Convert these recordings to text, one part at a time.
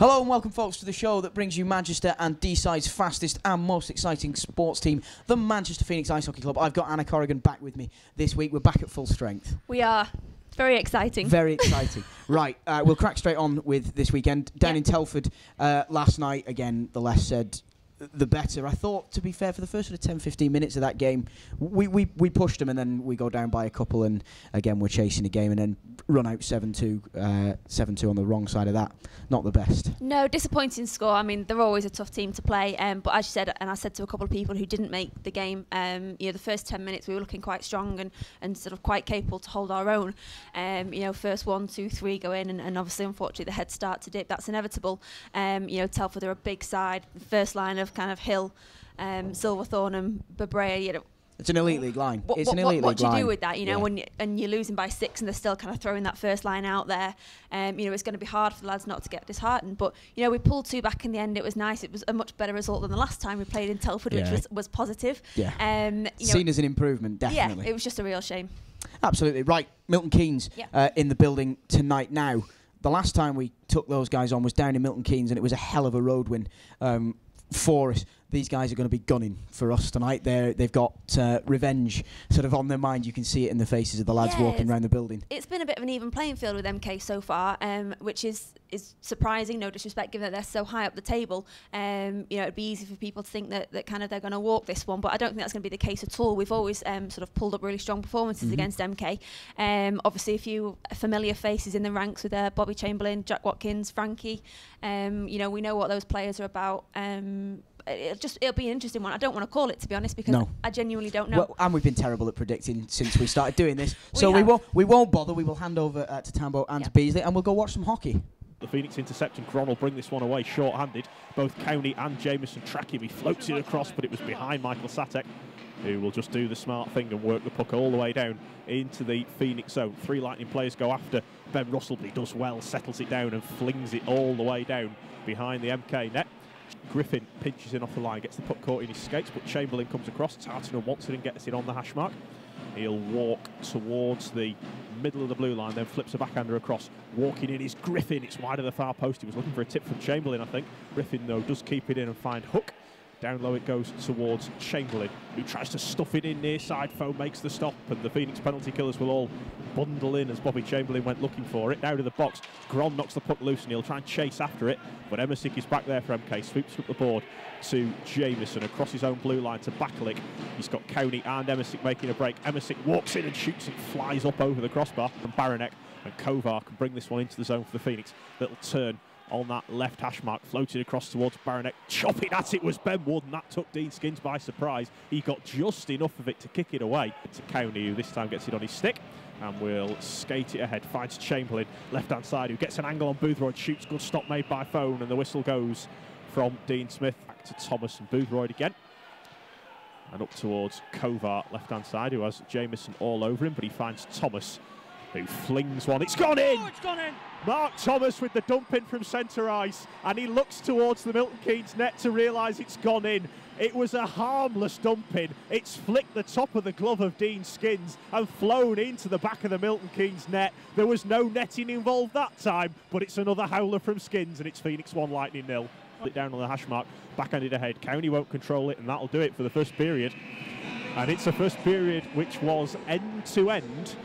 Hello and welcome, folks, to the show that brings you Manchester and Deeside's fastest and most exciting sports team, the Manchester Phoenix Ice Hockey Club. I've got Anna Corrigan back with me this week. We're back at full strength. We are. Very exciting. Very exciting. Right, we'll crack straight on with this weekend. Down in Telford last night, again, the less said, the better. I thought, to be fair, for the first sort of 10-15 minutes of that game, we pushed them, and then we go down by a couple, and again we're chasing the game, and then run out 7-2 on the wrong side of that. Not the best. No, disappointing score. I mean, they're always a tough team to play, but as you said, and I said to a couple of people who didn't make the game, the first 10 minutes we were looking quite strong and sort of quite capable to hold our own. First 1, 2, 3 go in, and obviously, unfortunately, the heads start to dip. That's inevitable. Telford are a big side. The first line of kind of Hill, Silverthorne and Babrea, It's an elite league line. What do you do with that? When you're losing by 6 and they're still kind of throwing that first line out there. It's going to be hard for the lads not to get disheartened. But we pulled 2 back in the end. It was nice. It was a much better result than the last time we played in Telford, which was positive. Yeah. Seen as an improvement, definitely. Yeah, it was just a real shame. Absolutely right. Milton Keynes in the building tonight now. The last time we took those guys on was down in Milton Keynes, and it was a hell of a road win for us. These guys are going to be gunning for us tonight. They've got revenge sort of on their mind. You can see it in the faces of the lads walking around the building. It's been a bit of an even playing field with MK so far, which is surprising, no disrespect, given that they're so high up the table. It'd be easy for people to think that kind of they're going to walk this one, but I don't think that's going to be the case at all. We've always sort of pulled up really strong performances against MK. Obviously, a few familiar faces in the ranks with Bobby Chamberlain, Jack Watkins, Frankie. We know what those players are about. It'll be an interesting one. I don't want to call it, to be honest, because I genuinely don't know. Well, and we've been terrible at predicting since we started doing this. we won't bother. We will hand over to Tambo and to Beasley, and we'll go watch some hockey. The Phoenix intercept, and Gron will bring this one away short-handed. Both Cowney and Jameson track him. He floats it across, but it was behind Michael Satek, who will just do the smart thing and work the puck all the way down into the Phoenix zone. 3 Lightning players go after Ben Russell, but he does well, settles it down and flings it all the way down behind the MK net. Griffin pinches in off the line, gets the puck caught in his skates, but Chamberlain comes across. Tartanen wants it and gets it on the hash mark. He'll walk towards the middle of the blue line, then flips a backhander across. Walking in is Griffin. It's wide of the far post. He was looking for a tip from Chamberlain, I think. Griffin, though, does keep it in and find Hook. Down low it goes towards Chamberlain, who tries to stuff it in near side. Foe makes the stop, and the Phoenix penalty killers will all bundle in as Bobby Chamberlain went looking for it. Now to the box. Gron knocks the puck loose, and he'll try and chase after it, but Emmersick is back there for MK. Swoops up the board to Jameson across his own blue line to Bakalik. He's got Cowney and Emmersick making a break. Emmersick walks in and shoots it, flies up over the crossbar, and Baranek and Kovar can bring this one into the zone for the Phoenix. Little turn on that left hash mark, floated across towards Baranek. Chopping at it was Ben Wood, and that took Dean Skins by surprise. He got just enough of it to kick it away to Cowney, who this time gets it on his stick and will skate it ahead. Finds Chamberlain, left-hand side, who gets an angle on Boothroyd, shoots. Good stop made by Phone, and the whistle goes from Dean Smith. Back to Thomas and Boothroyd again. And up towards Kovar, left-hand side, who has Jameson all over him, but he finds Thomas, who flings one. It's gone in! Oh, it's gone in! Mark Thomas with the dump in from centre ice, and he looks towards the Milton Keynes net to realise it's gone in. It was a harmless dump in. It's flicked the top of the glove of Dean Skins and flown into the back of the Milton Keynes net. There was no netting involved that time, but it's another howler from Skins, and it's Phoenix 1, Lightning 0. It down on the hash mark, backhanded ahead. Cowney won't control it, and that'll do it for the first period. And it's a first period which was end-to-end.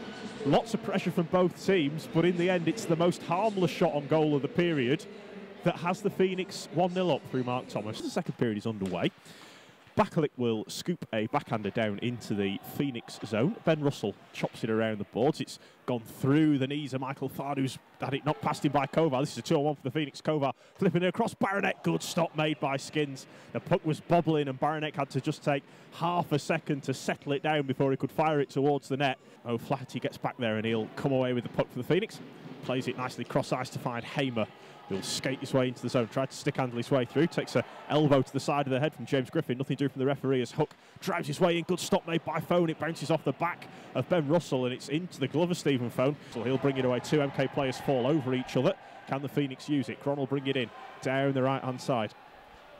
Lots of pressure from both teams, but in the end it's the most harmless shot on goal of the period that has the Phoenix 1-0 up through Mark Thomas. The second period is underway. Bakalik will scoop a backhander down into the Phoenix zone. Ben Russell chops it around the boards. It's gone through the knees of Michael Fard, who's had it knocked past him by Kovar. This is a 2-on-1 for the Phoenix. Kovar flipping it across. Baranek, good stop made by Skins. The puck was bobbling, and Baranek had to just take half a second to settle it down before he could fire it towards the net. O'Flaherty gets back there, and he'll come away with the puck for the Phoenix. Plays it nicely cross ice to find Hamer, who'll skate his way into the zone, tried to stick handle his way through, takes an elbow to the side of the head from James Griffin. Nothing to do from the referee as Hook drives his way in. Good stop made by Phone. It bounces off the back of Ben Russell, and it's into the glove of Stephen Phone. So he'll bring it away. 2 MK players fall over each other. Can the Phoenix use it? Gron will bring it in down the right-hand side.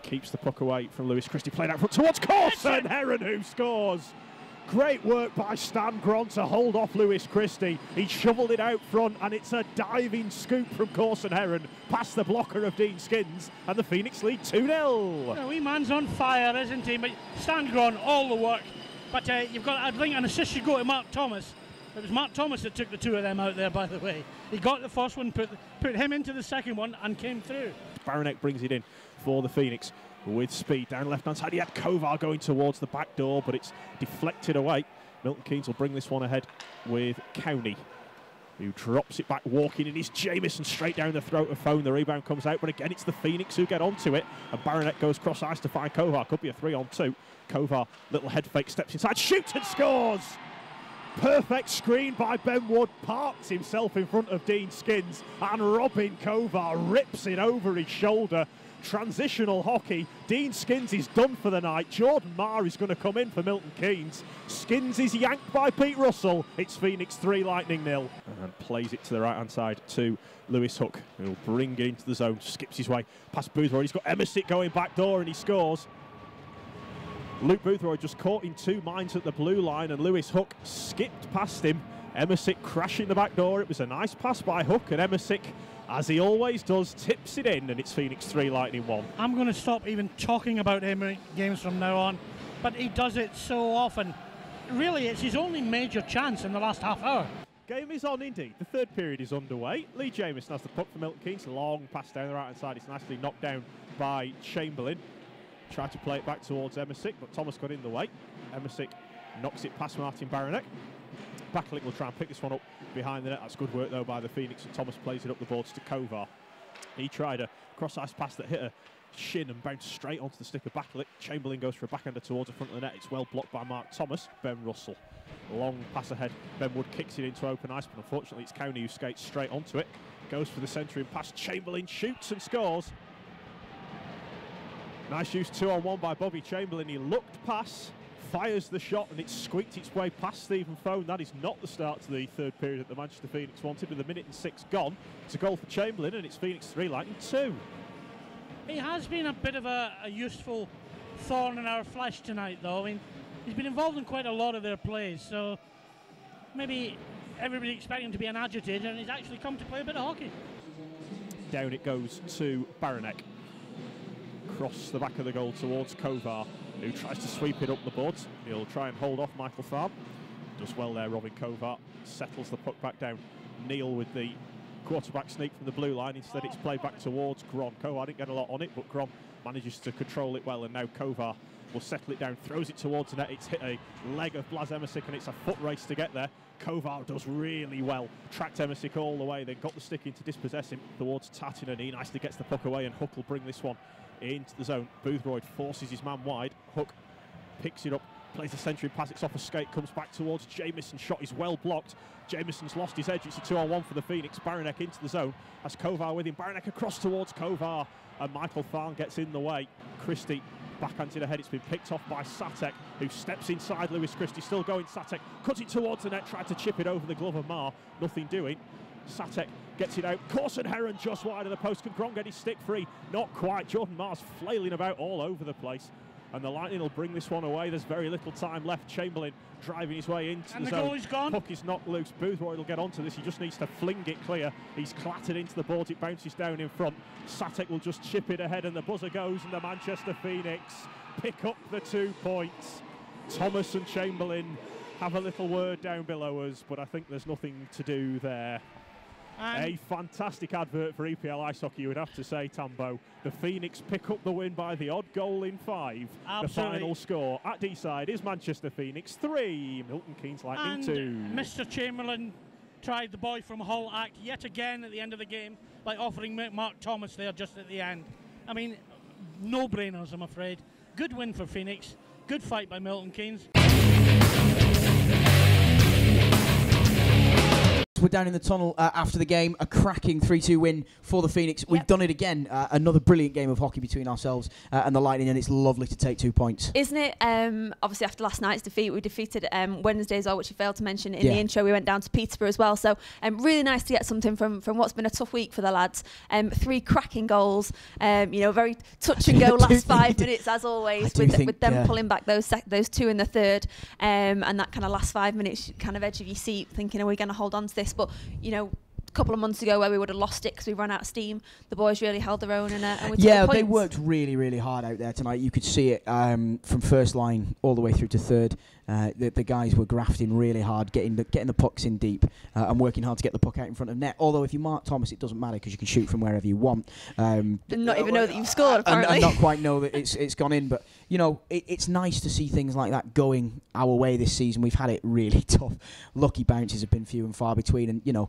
Keeps the puck away from Lewis Christie. Played out front towards Corson. Heron, who scores. Great work by Stan Gron to hold off Lewis Christie. He shoveled it out front, and it's a diving scoop from Corson Heron past the blocker of Dean Skins, and the Phoenix lead 2-0. The wee man's on fire, isn't he? But Stan Gron, all the work. But you've got, I think, an assist should go to Mark Thomas. It was Mark Thomas that took the two of them out there, by the way. He got the first one, put him into the second one, and came through. Baranek brings it in for the Phoenix with speed. Down left-hand side, he had Kovar going towards the back door, but it's deflected away. Milton Keynes will bring this one ahead with Cowney, who drops it back, walking in his Jamieson straight down the throat of Phone. The rebound comes out, but again, it's the Phoenix who get onto it, and Baranek goes cross-ice to find Kovar. Could be a 3-on-2. Kovar, little head fake, steps inside, shoots and scores! Perfect screen by Ben Wood, parks himself in front of Dean Skins, and Robin Kovar rips it over his shoulder. Transitional hockey. Dean Skins is done for the night. Jordan Marr is going to come in for Milton Keynes. Skins is yanked by Pete Russell. It's Phoenix 3, Lightning 0. And plays it to the right-hand side to Lewis Hook, who'll bring it into the zone, skips his way past Boothroyd. He's got Emmesick going back door, and he scores. Luke Boothroyd just caught in two minds at the blue line, and Lewis Hook skipped past him. Emmesick crashing the back door. It was a nice pass by Hook, and Emmesick, as he always does, tips it in, and it's Phoenix 3, Lightning 1. I'm going to stop even talking about Emmerick games from now on, but he does it so often. Really, it's his only major chance in the last half hour. Game is on indeed. The third period is underway. Lee Jamieson has the puck for Milton Keynes. Long pass down the right-hand side. It's nicely knocked down by Chamberlain. Tried to play it back towards Emmesick, but Thomas got in the way. Emmesick knocks it past Martin Baranek. Bakalik will try and pick this one up behind the net. That's good work, though, by the Phoenix, and Thomas plays it up the boards to Kovar. He tried a cross-ice pass that hit a shin and bounced straight onto the stick of Bakalik. Chamberlain goes for a backhander towards the front of the net. It's well blocked by Mark Thomas. Ben Russell. Long pass ahead. Ben Wood kicks it into open ice, but unfortunately it's Cowney who skates straight onto it. Goes for the centering pass. Chamberlain shoots and scores. Nice use 2-on-1 by Bobby Chamberlain. He looked past, fires the shot, and it squeaked its way past Stephen Phone. That is not the start to the third period that the Manchester Phoenix wanted, with 1:06 gone. It's a goal for Chamberlain, and it's Phoenix 3, Lightning 2. He has been a bit of a useful thorn in our flesh tonight, though. I mean, he's been involved in quite a lot of their plays, so maybe everybody expecting him to be an agitator, and he's actually come to play a bit of hockey. Down it goes to Baranek. Across the back of the goal towards Kovar, who tries to sweep it up the boards. He'll try and hold off Michael Farm. Does well there, Robin Kovar. Settles the puck back down. Neil with the quarterback sneak from the blue line. Instead, it's played back towards Gron. Kovar didn't get a lot on it, but Gron manages to control it well, and now Kovar will settle it down, throws it towards the net. It's hit a leg of Blaz Emmesick, and it's a foot race to get there. Kovar does really well. Tracked Emmesick all the way, then got the stick in to dispossess him towards Tatin, and he nicely gets the puck away, and Hook will bring this one into the zone. Boothroyd forces his man wide. Hook picks it up, plays the century pass, it's off a skate, comes back towards Jamieson. Shot is well blocked. Jamieson's lost his edge. It's a 2-on-1 for the Phoenix. Baranek into the zone. Has Kovar with him. Baranek across towards Kovar, and Michael Farn gets in the way. Christie backhands it ahead. It's been picked off by Satek, who steps inside Lewis Christie. Still going, Satek cuts it towards the net, tried to chip it over the glove of Marr. Nothing doing. Satek gets it out. Corson Heron just wide of the post. Can Gron get his stick free? Not quite. Jordan Marr's flailing about all over the place, and the Lightning will bring this one away. There's very little time left. Chamberlain driving his way into the zone. And the goal is gone. Puck is knocked loose. Boothroyd will get onto this. He just needs to fling it clear. He's clattered into the boards. It bounces down in front. Satek will just chip it ahead, and the buzzer goes, and the Manchester Phoenix pick up the 2 points. Thomas and Chamberlain have a little word down below us, but I think there's nothing to do there. A fantastic advert for EPL Ice Hockey, you would have to say, Tambo. The Phoenix pick up the win by the odd goal in 5. Absolutely. The final score at D-side is Manchester Phoenix 3, Milton Keynes Lightning 2. Mr. Chamberlain tried the boy from Hull act yet again at the end of the game by offering Mark Thomas there just at the end. I mean, no-brainers, I'm afraid. Good win for Phoenix. Good fight by Milton Keynes. Telford down in the tunnel after the game. A cracking 3-2 win for the Phoenix. We've done it again. Another brilliant game of hockey between ourselves and the Lightning, and it's lovely to take 2 points. Isn't it? Obviously, after last night's defeat, we defeated Wednesday as well, which you failed to mention in the intro. We went down to Peterborough as well. So really nice to get something from what's been a tough week for the lads. 3 cracking goals. Very touch and go last 5 minutes as always, with them pulling back those 2 in the third, and that kind of last 5 minutes kind of edge of your seat, thinking, are we going to hold on to this? But a couple of months ago where we would have lost it because we ran out of steam, the boys really held their own and we took the points. They worked really, really hard out there tonight. You could see it from first line all the way through to third. The guys were grafting really hard, getting the pucks in deep and working hard to get the puck out in front of net. Although if you mark Thomas, it doesn't matter because you can shoot from wherever you want. And not even know that you've scored, apparently. And not quite know that it's gone in. But, it's nice to see things like that going our way this season. We've had it really tough. Lucky bounces have been few and far between. And,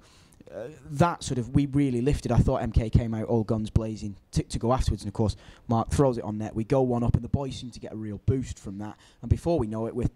that sort of, we really lifted. I thought MK came out all guns blazing to go afterwards, and of course Mark throws it on net. We go 1 up, and the boys seem to get a real boost from that. And before we know it, we're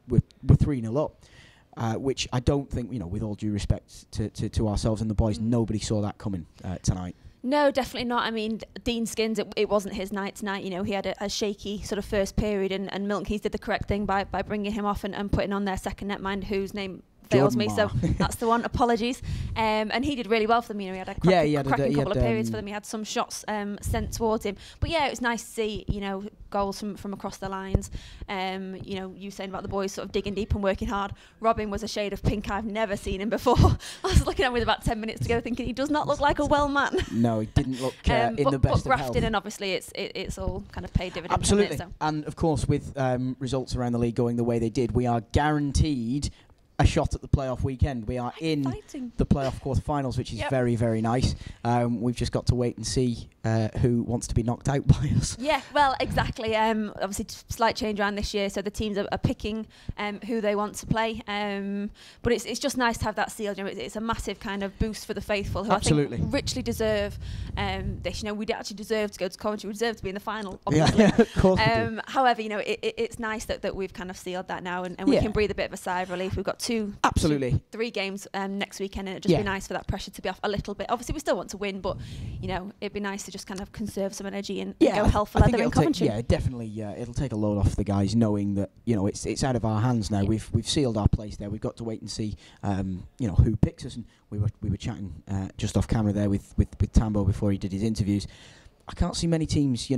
3-0 up, which I don't think, with all due respect to ourselves and the boys, nobody saw that coming tonight. No, definitely not. I mean, Dean Skins, it wasn't his night tonight. He had a shaky sort of first period, and Milton Keynes did the correct thing by bringing him off and putting on their second netminder, whose name fails me, so that's the one. Apologies. And he did really well for them. He had a cracking couple of periods for them. He had some shots sent towards him. But it was nice to see goals from across the lines. You saying about the boys sort of digging deep and working hard. Robin was a shade of pink I've never seen him before. I was looking at him with about 10 minutes to go, thinking he does not look like a well man. No, he didn't look in the best but grafted, of health. and obviously it's all kind of paid dividends. Absolutely. And of course, with results around the league going the way they did, we are guaranteed a shot at the playoff weekend. We are in the playoff quarterfinals, which is very, very nice. We've just got to wait and see who wants to be knocked out by us. Yeah, well, exactly. Obviously, slight change around this year, so the teams are picking who they want to play. But it's just nice to have that sealed. It's a massive kind of boost for the faithful, who I think richly deserve this. We actually deserve to go to Coventry. We deserve to be in the final, obviously. Yeah, of course we do. However, it's nice that we've kind of sealed that now, and we can breathe a bit of a sigh of relief. We've got 3 games next weekend, and it'd just be nice for that pressure to be off a little bit. Obviously, we still want to win, but it'd be nice to just kind of conserve some energy and go hell for leather in Coventry. Definitely. It'll take a load off the guys, knowing that it's out of our hands now. We've sealed our place there. We've got to wait and see who picks us. And we were chatting just off camera there with Tambo before he did his interviews. I can't see many teams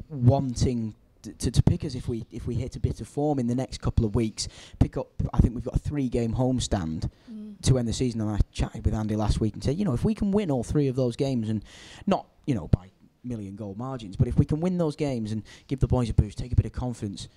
wanting to pick us if we hit a bit of form in the next couple of weeks. Pick up. I think we've got a 3-game homestand to end the season, and I chatted with Andy last week and said, if we can win all 3 of those games, and not by million-goal margins, but if we can win those games and give the boys a boost, take a bit of confidence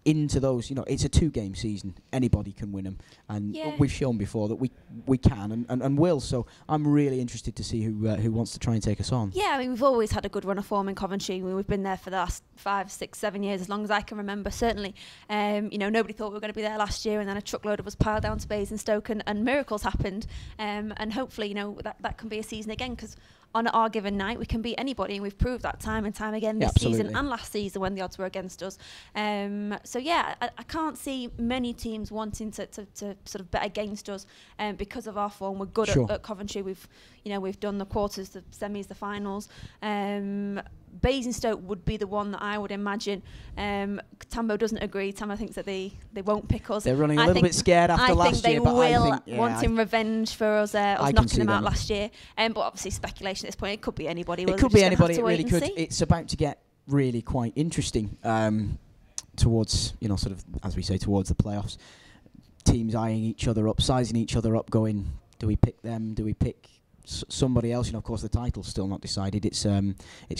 into those, it's a 2-game season. Anybody can win them, and we've shown before that we can and will. So I'm really interested to see who wants to try and take us on. Yeah, I mean, we've always had a good run of form in Coventry. We've been there for the last 5, 6, 7 years, as long as I can remember, certainly. Nobody thought we were going to be there last year, and then a truckload of us piled down to Basingstoke, and miracles happened. And hopefully, that can be a season again, because on our given night, we can beat anybody, and we've proved that time and time again this season and last season when the odds were against us. I can't see many teams wanting to sort of bet against us because of our form. We're good at Coventry. We've done the quarters, the semis, the finals. Basingstoke would be the one that I would imagine. Tambo doesn't agree. Tambo thinks that they won't pick us. They're running a little bit scared after last year. I think they will wanting revenge for us knocking them out last year. But obviously speculation at this point. It could be anybody. It could be anybody. It really could. It's about to get really quite interesting towards, sort of, as we say, towards the playoffs. Teams eyeing each other up, sizing each other up, going, do we pick them? Do we pick somebody else? Of course, the title's still not decided. It's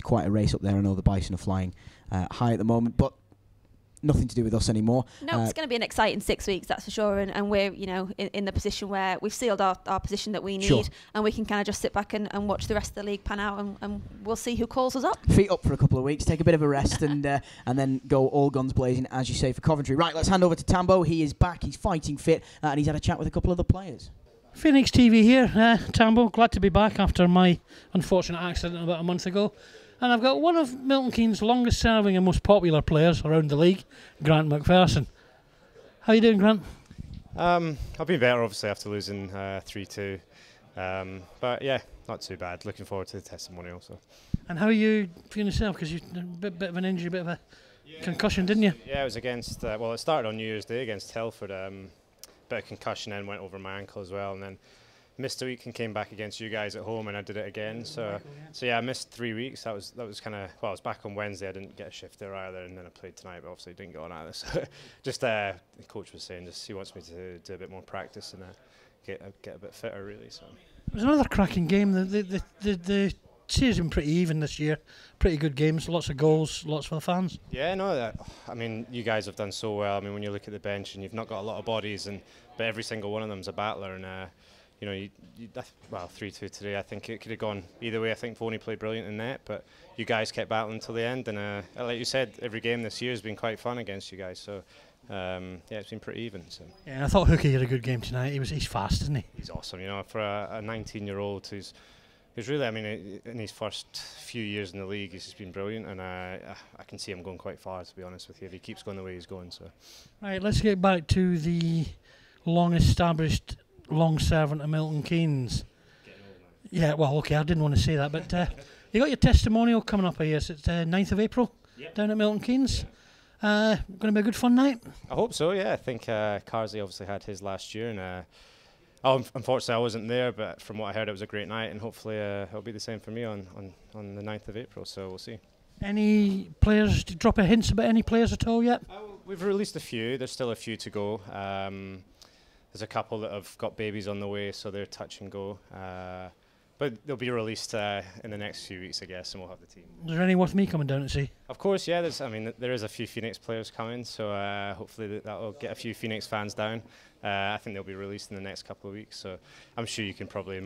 quite a race up there. I know the Bison are flying high at the moment, but nothing to do with us anymore. No, it's going to be an exciting 6 weeks, that's for sure. And we're, in the position where we've sealed our position that we need, and we can kind of just sit back and watch the rest of the league pan out, and we'll see who calls us up. Feet up for a couple of weeks, take a bit of a rest, and then go all guns blazing, as you say, for Coventry. Right, let's hand over to Tambo. He is back. He's fighting fit, and he's had a chat with a couple of the players. Phoenix TV here, Tambo. Glad to be back after my unfortunate accident about a month ago. And I've got one of Milton Keynes' longest serving and most popular players around the league, Grant McPherson. How you doing, Grant? I've been better, obviously, after losing 3-2 But yeah, not too bad. Looking forward to the testimonial. So. And how are you feeling yourself? Because you had a bit of an injury, a bit of a concussion, didn't you? Yeah, it was against. Well, it started on New Year's Day against Telford. Bit of concussion, then went over my ankle as well, and then missed a week and came back against you guys at home, and I did it again. So yeah, I missed 3 weeks. That was kind of, well, I was back on Wednesday. I didn't get a shift there either, and then I played tonight, but obviously didn't go on either. So just the coach was saying, just he wants me to do a bit more practice and get a bit fitter, really. So it was another cracking game. The series been pretty even this year. Pretty good games, lots of goals, lots for the fans. Yeah, no, I mean, you guys have done so well. I mean, when you look at the bench and you've not got a lot of bodies, but every single one of them's a battler, and you know, well, 3-2 today. I think it could have gone either way. I think Voney played brilliant in net, but you guys kept battling till the end. And like you said, every game this year has been quite fun against you guys. So yeah, it's been pretty even. So. Yeah, and I thought Hookie had a good game tonight. He's fast, isn't he? He's awesome. You know, for a 19-year-old who's really, I mean, in his first few years in the league, he's just been brilliant, and I can see him going quite far, to be honest with you, if he keeps going the way he's going. So. Right, let's get back to the long-established long servant of Milton Keynes. Yeah, well, okay, I didn't want to say that, but you got your testimonial coming up, I guess. It's 9th of April down at Milton Keynes. Going to be a good fun night? I hope so, yeah. I think Carsley obviously had his last year, and unfortunately I wasn't there, but from what I heard it was a great night, and hopefully it'll be the same for me on the 9th of April, so we'll see. Any players, did you drop a hints about any players at all yet? We've released a few, there's still a few to go. There's a couple that have got babies on the way, so they're touch and go. But they'll be released in the next few weeks, I guess, and we'll have the team. Is there any worth me coming down to see? Of course, yeah. There is a few Phoenix players coming, so hopefully that will get a few Phoenix fans down. I think they'll be released in the next couple of weeks, so I'm sure you can probably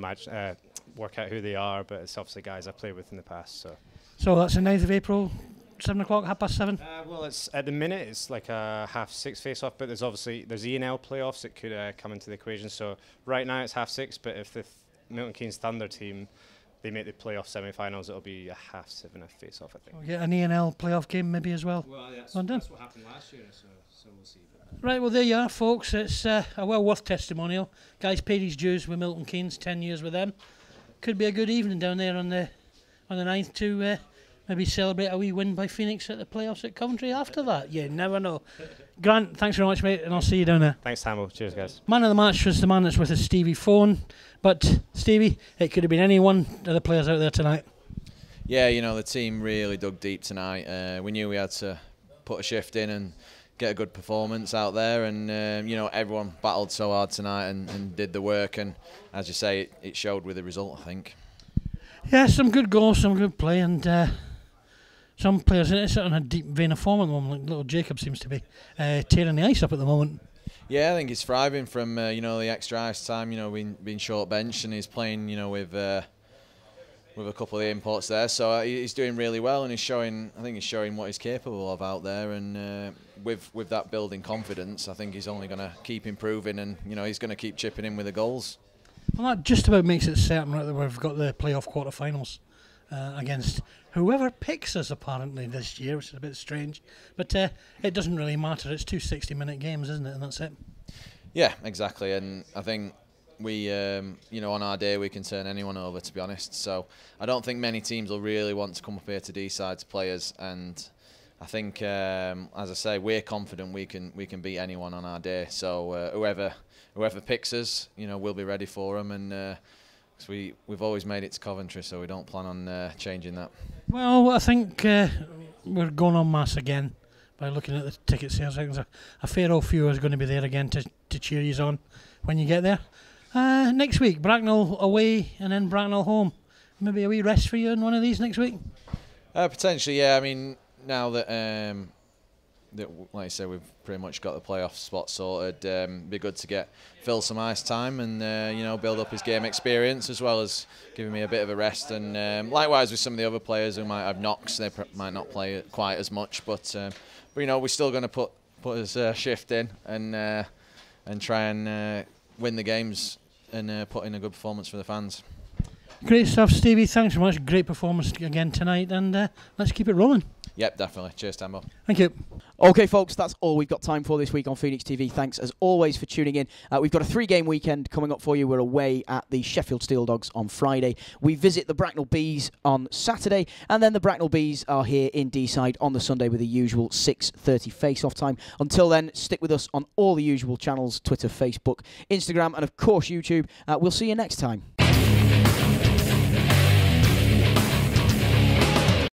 work out who they are, but it's obviously guys I've played with in the past. So that's the 9th of April, 7 o'clock, 7:30? Well, it's at the minute it's like a 6:30 face-off, but there's ENL playoffs that could come into the equation. So right now it's 6:30, but if the Milton Keynes Thunder team they make the playoff semi-finals, it'll be a 7:30 face-off, I think. We'll get an ENL playoff game maybe as well. Well, that's what happened last year, so we'll see. Right, well there you are, folks. It's a well worth testimonial. Guys paid his dues with Milton Keynes, 10 years with them. Could be a good evening down there on the 9th to maybe celebrate a wee win by Phoenix at the playoffs at Coventry after that. You never know. Grant, thanks very much, mate, and I'll see you down there. Thanks, Tambo. Cheers, guys. Man of the match was the man that's with us, Stevie Fone. But, Stevie, it could have been any one of the players out there tonight. Yeah, you know, the team really dug deep tonight. We knew we had to put a shift in and get a good performance out there. And, you know, everyone battled so hard tonight and did the work. And, as you say, it showed with the result, I think. Yeah, some good goals, some good play, and some players are on a deep vein of form at the moment. Like little Jacob seems to be tearing the ice up at the moment. Yeah, I think he's thriving from you know, the extra ice time. You know, being short bench, and he's playing, you know, with a couple of the imports there. So he's doing really well, and he's showing. I think he's showing what he's capable of out there. And with that building confidence, I think he's only going to keep improving, and you know, he's going to keep chipping in with the goals. Well, that just about makes it certain, right, that we've got the playoff quarterfinals against whoever picks us, apparently, this year, which is a bit strange. But it doesn't really matter. It's 2 60-minute games, isn't it? And that's it. Yeah, exactly. And I think we, you know, on our day, we can turn anyone over, to be honest. So I don't think many teams will really want to come up here to D-side's players. And I think, as I say, we're confident we can beat anyone on our day. So whoever picks us, you know, we'll be ready for them. And cause we've always made it to Coventry, so we don't plan on changing that. Well, I think we're going en masse again by looking at the ticket sales. I think a fair old few is going to be there again to cheer you on when you get there. Next week, Bracknell away and then Bracknell home. Maybe a wee rest for you in one of these next week? Potentially, yeah. I mean, now that, like I said, we've pretty much got the playoff spot sorted, be good to get Phil some ice time and you know, build up his game experience as well as giving me a bit of a rest. And likewise with some of the other players who might have knocks, they might not play quite as much, but you know, we're still going to put his shift in and try and win the games and put in a good performance for the fans. Great stuff, Stevie. Thanks so much. Great performance again tonight, and let's keep it rolling. Yep, definitely. Cheers, Tambo. Thank you. Okay, folks, that's all we've got time for this week on Phoenix TV. Thanks, as always, for tuning in. We've got a 3-game weekend coming up for you. We're away at the Sheffield Steel Dogs on Friday. We visit the Bracknell Bees on Saturday, and then the Bracknell Bees are here in Deeside on the Sunday with the usual 6:30 face-off time. Until then, stick with us on all the usual channels, Twitter, Facebook, Instagram, and, of course, YouTube. We'll see you next time.